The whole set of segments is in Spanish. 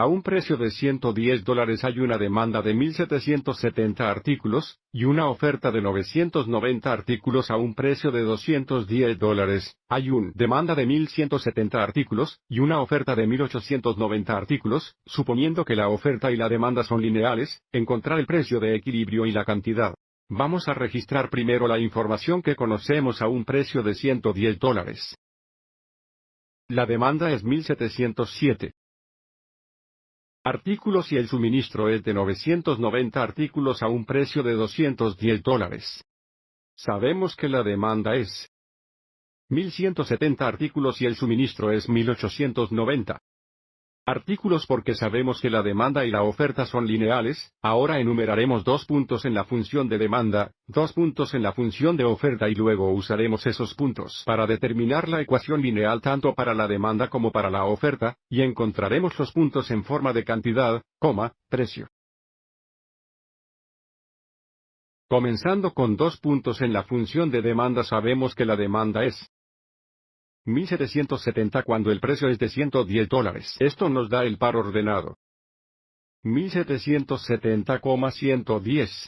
A un precio de $110 hay una demanda de 1.770 artículos, y una oferta de 990 artículos. A un precio de $210, hay una demanda de 1.170 artículos, y una oferta de 1.890 artículos. Suponiendo que la oferta y la demanda son lineales, encontrar el precio de equilibrio y la cantidad. Vamos a registrar primero la información que conocemos a un precio de $110. La demanda es 1.707 artículos y el suministro es de 990 artículos a un precio de $210. Sabemos que la demanda es 1.170 artículos y el suministro es 1.890 artículos. Porque sabemos que la demanda y la oferta son lineales, ahora enumeraremos 2 puntos en la función de demanda, 2 puntos en la función de oferta y luego usaremos esos puntos para determinar la ecuación lineal tanto para la demanda como para la oferta, y encontraremos los puntos en forma de cantidad, precio. Comenzando con 2 puntos en la función de demanda, sabemos que la demanda es 1.770 cuando el precio es de $110. Esto nos da el par ordenado 1.770,110.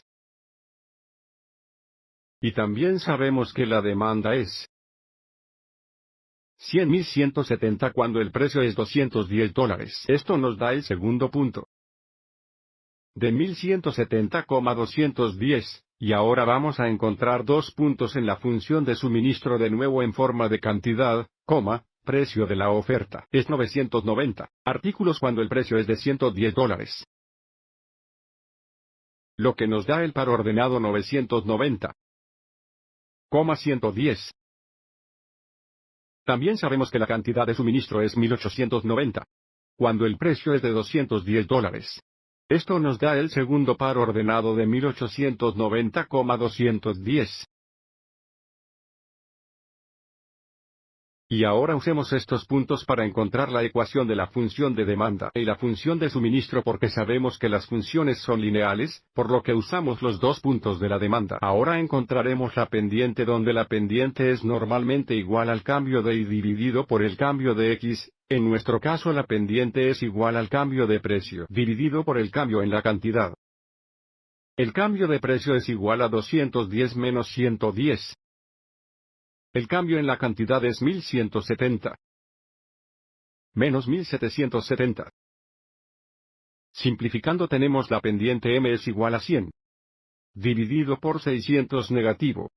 Y también sabemos que la demanda es 100.170 cuando el precio es $210. Esto nos da el segundo punto de 1.170,210. Y ahora vamos a encontrar 2 puntos en la función de suministro de nuevo en forma de cantidad, precio de la oferta. Es 990 artículos cuando el precio es de $110. Lo que nos da el par ordenado 990,110. También sabemos que la cantidad de suministro es 1.890 cuando el precio es de $210. Esto nos da el segundo par ordenado de 1.890,210. Y ahora usemos estos puntos para encontrar la ecuación de la función de demanda y la función de suministro porque sabemos que las funciones son lineales, por lo que usamos los 2 puntos de la demanda. Ahora encontraremos la pendiente donde la pendiente es normalmente igual al cambio de Y dividido por el cambio de X. En nuestro caso la pendiente es igual al cambio de precio dividido por el cambio en la cantidad. El cambio de precio es igual a 210 menos 110. El cambio en la cantidad es 1.170 menos 1.770. Simplificando tenemos la pendiente M es igual a 100 dividido por 600 negativo,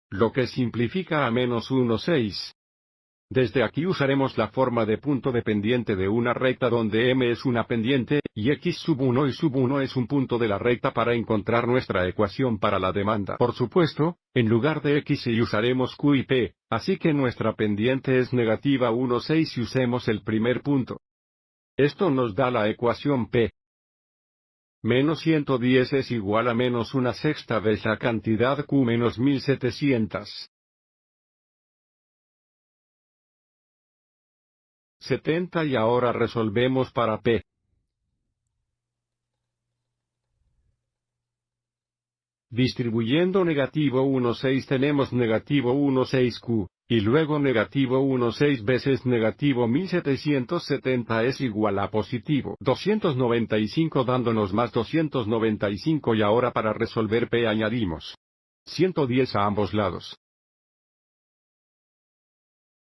lo que simplifica a menos 1,6. Desde aquí usaremos la forma de punto dependiente de una recta donde M es una pendiente, y X sub 1 y sub 1 es un punto de la recta para encontrar nuestra ecuación para la demanda. Por supuesto, en lugar de X y usaremos Q y P, así que nuestra pendiente es negativa 1,6 y usemos el primer punto. Esto nos da la ecuación P. Menos 110 es igual a menos 1/6 de la cantidad Q menos 1.770 y ahora resolvemos para P. Distribuyendo negativo 1,6 tenemos negativo 1,6Q, y luego negativo 1,6 veces negativo 1.770 es igual a positivo 295 dándonos más 295 y ahora para resolver P añadimos 110 a ambos lados.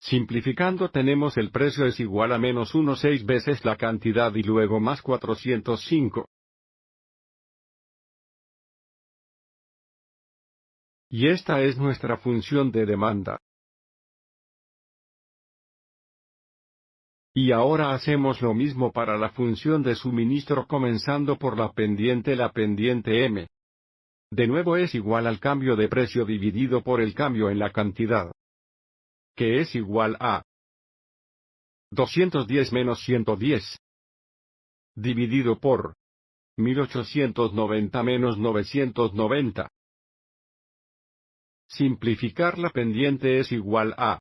Simplificando tenemos el precio es igual a menos 1,6 veces la cantidad y luego más 405. Y esta es nuestra función de demanda. Y ahora hacemos lo mismo para la función de suministro comenzando por la pendiente M. De nuevo es igual al cambio de precio dividido por el cambio en la cantidad, que es igual a 210 menos 110, dividido por 1.890 menos 990. Simplificar la pendiente es igual a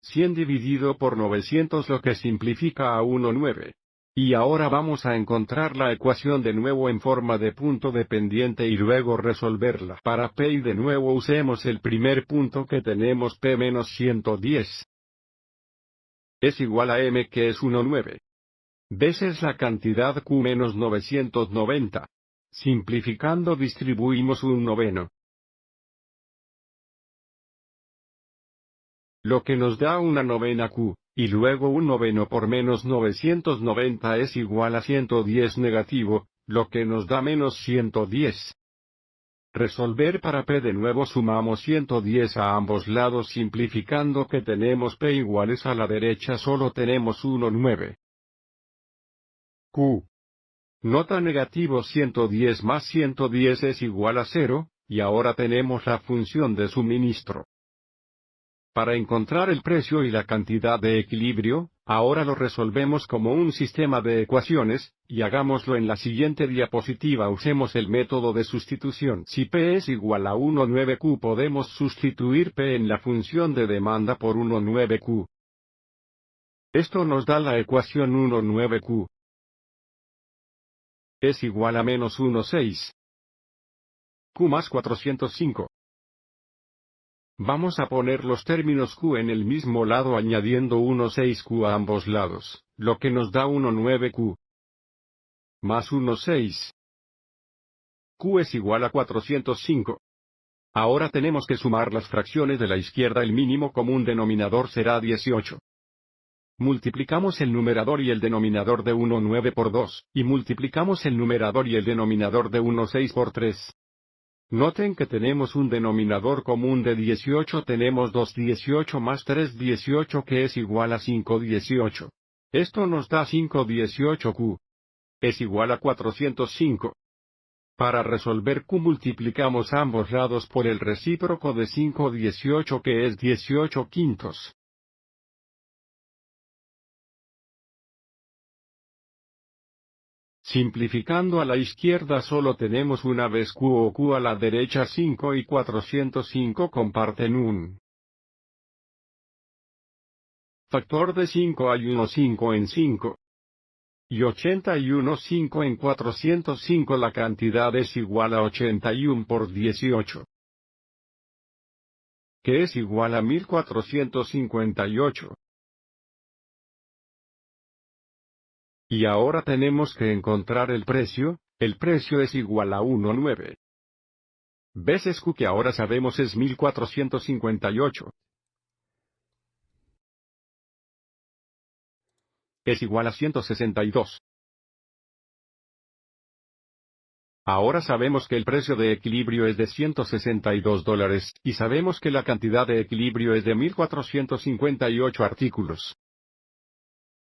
100 dividido por 900 lo que simplifica a 1,9. Y ahora vamos a encontrar la ecuación de nuevo en forma de punto dependiente y luego resolverla. Para P y de nuevo usemos el primer punto que tenemos P menos 110. Es igual a M que es 1,9. veces la cantidad Q menos 990. Simplificando distribuimos un noveno, lo que nos da una novena Q, y luego un noveno por menos 990 es igual a 110 negativo, lo que nos da menos 110. Resolver para P. De nuevo sumamos 110 a ambos lados simplificando que tenemos P iguales a la derecha solo tenemos 9. Q. Nota negativo 110 más 110 es igual a 0, y ahora tenemos la función de suministro. Para encontrar el precio y la cantidad de equilibrio, ahora lo resolvemos como un sistema de ecuaciones, y hagámoslo en la siguiente diapositiva. Usemos el método de sustitución. Si P es igual a 19Q podemos sustituir P en la función de demanda por 19Q. Esto nos da la ecuación 19Q es igual a menos 16. Q más 405. Vamos a poner los términos Q en el mismo lado añadiendo 16Q a ambos lados, lo que nos da 19Q más 16. Q es igual a 405. Ahora tenemos que sumar las fracciones de la izquierda. El mínimo común denominador será 18. Multiplicamos el numerador y el denominador de 19 por 2, y multiplicamos el numerador y el denominador de 16 por 3. Noten que tenemos un denominador común de 18. Tenemos 2 18 más 3 18 que es igual a 5 18. Esto nos da 5 18Q. Es igual a 405. Para resolver Q multiplicamos ambos lados por el recíproco de 5 18 que es 18 quintos. Simplificando a la izquierda solo tenemos una vez Q o Q a la derecha. 5 y 405 comparten un factor de 5. Hay 5 en 5. Y 5 en 405. La cantidad es igual a 81 por 18. Que es igual a 1458. Y ahora tenemos que encontrar el precio es igual a 19 veces Q que ahora sabemos es 1458. Es igual a 162. Ahora sabemos que el precio de equilibrio es de $162, y sabemos que la cantidad de equilibrio es de 1458 artículos.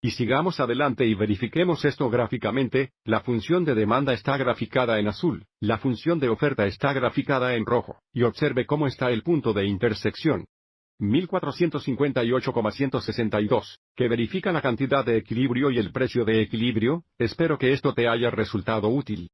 Y sigamos adelante y verifiquemos esto gráficamente. La función de demanda está graficada en azul, la función de oferta está graficada en rojo, y observe cómo está el punto de intersección. 1458,162, que verifica la cantidad de equilibrio y el precio de equilibrio. Espero que esto te haya resultado útil.